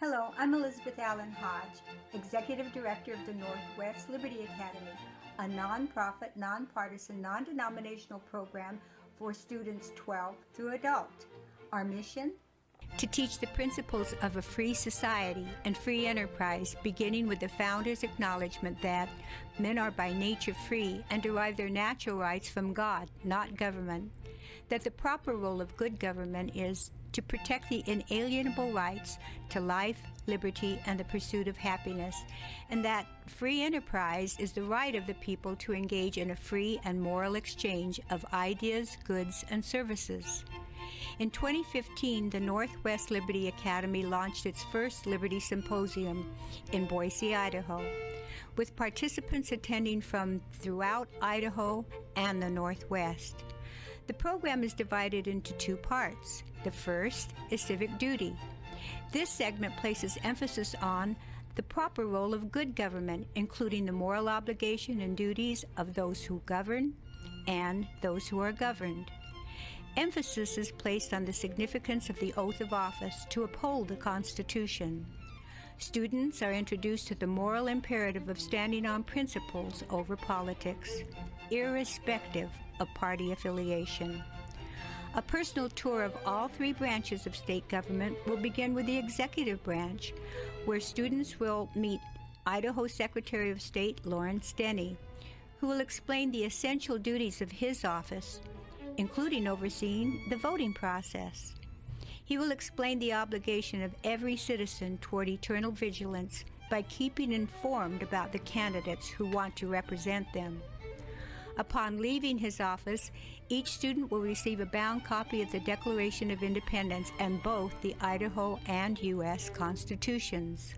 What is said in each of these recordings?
Hello, I'm Elizabeth Allen Hodge, Executive Director of the Northwest Liberty Academy, a nonprofit, nonpartisan, non-denominational program for students 12 through adult. Our mission? To teach the principles of a free society and free enterprise, beginning with the founders' acknowledgement that men are by nature free and derive their natural rights from God, not government. That the proper role of good government is to protect the inalienable rights to life, liberty, and the pursuit of happiness, and that free enterprise is the right of the people to engage in a free and moral exchange of ideas, goods, and services. In 2015, the Northwest Liberty Academy launched its first Liberty Symposium in Boise, Idaho, with participants attending from throughout Idaho and the Northwest. The program is divided into two parts. The first is civic duty. This segment places emphasis on the proper role of good government, including the moral obligation and duties of those who govern and those who are governed. Emphasis is placed on the significance of the oath of office to uphold the Constitution. Students are introduced to the moral imperative of standing on principles over politics, irrespective of party affiliation. A personal tour of all three branches of state government will begin with the executive branch, where students will meet Idaho Secretary of State Lawerence Denney, who will explain the essential duties of his office, including overseeing the voting process. He will explain the obligation of every citizen toward eternal vigilance by keeping informed about the candidates who want to represent them. Upon leaving his office, each student will receive a bound copy of the Declaration of Independence and both the Idaho and U.S. Constitutions.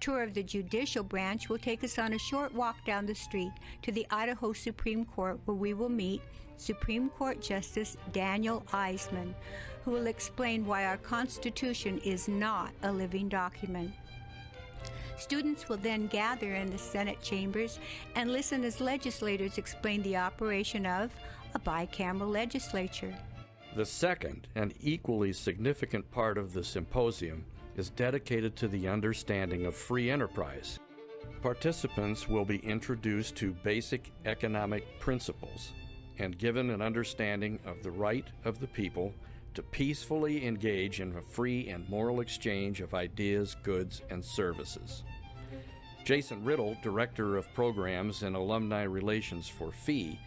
Tour of the judicial branch will take us on a short walk down the street to the Idaho Supreme Court, where we will meet Supreme Court Justice Daniel Eisman, who will explain why our Constitution is not a living document. Students will then gather in the Senate chambers and listen as legislators explain the operation of a bicameral legislature. The second and equally significant part of the symposium is dedicated to the understanding of free enterprise. Participants will be introduced to basic economic principles and given an understanding of the right of the people to peacefully engage in a free and moral exchange of ideas, goods, and services. Jason Riddle, Director of Programs and Alumni Relations for FEE,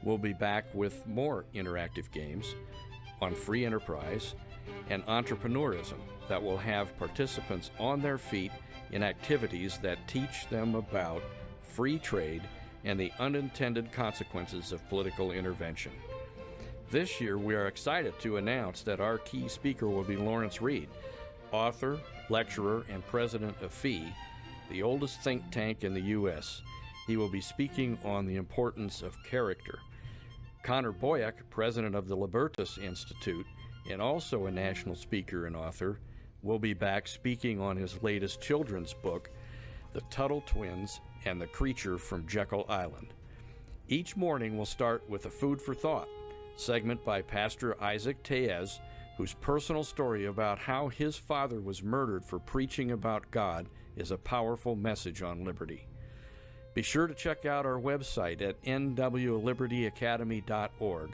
will be back with more interactive games on free enterprise and entrepreneurism that will have participants on their feet in activities that teach them about free trade and the unintended consequences of political intervention. This year, we are excited to announce that our key speaker will be Lawerence Reed, author, lecturer, and president of FEE, the oldest think tank in the U.S. He will be speaking on the importance of character. Connor Boyack, president of the Libertas Institute, and also a national speaker and author, will be back speaking on his latest children's book, The Tuttle Twins and the Creature from Jekyll Island. Each morning will start with a Food for Thought segment by Pastor Isaac Tellez, whose personal story about how his father was murdered for preaching about God is a powerful message on liberty. Be sure to check out our website at nwlibertyacademy.org,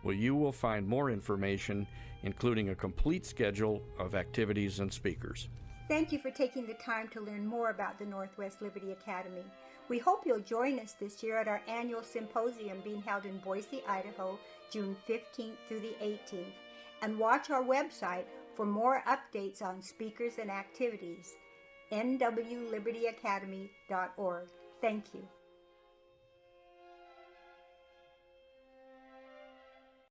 where you will find more information, including a complete schedule of activities and speakers. Thank you for taking the time to learn more about the Northwest Liberty Academy. We hope you'll join us this year at our annual symposium being held in Boise, Idaho, June 15th through the 18th, and watch our website for more updates on speakers and activities, nwlibertyacademy.org. Thank you.